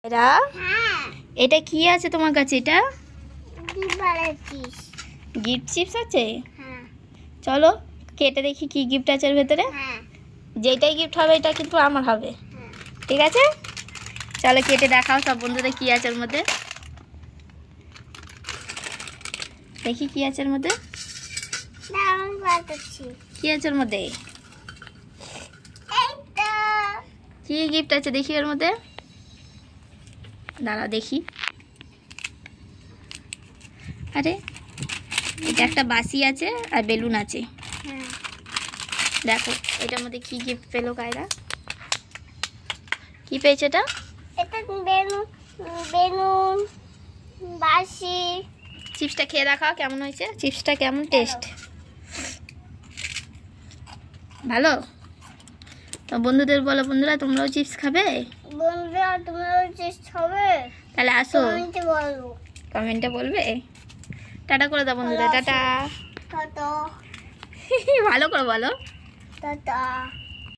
এরা এটা কি আছে তোমার কাছে? এটা গিফট চিপস আছে। চলো কেটে দেখি কি গিফট আছে এর ভেতরে। যেটাই গিফট হবে এটা কিন্তু আমার হবে, ঠিক আছে? চলো কেটে দেখাও সব বন্ধুদের কি আছে এর মধ্যে। দেখি কি আছে এর মধ্যে, কি আছে এর মধ্যে, কি গিফট আছে দেখি এর মধ্যে। দাঁড়া দেখি। আরে এটা একটা বাসি আছে আর বেলুন আছে। দেখো এটার মধ্যে কি গিফট পেলো কায়রা, কি পেয়েছে এটা? এটা বেলুন বাসি। চিপসটা খেয়ে দেখাও কেমন হয়েছে, চিপসটা কেমন টেস্ট? ভালো? তো বন্ধুদের বলো, বন্ধুরা তোমরাও চিপস খাবে? বন্ধুরা তোমরাও চিপস খাবে? তাহলে আসো, কমেন্টে বলো। কমেন্টে বলবে। টাটা করে দাও বন্ধুরা, টাটা। টাটা। ভালো করে বলো, টাটা।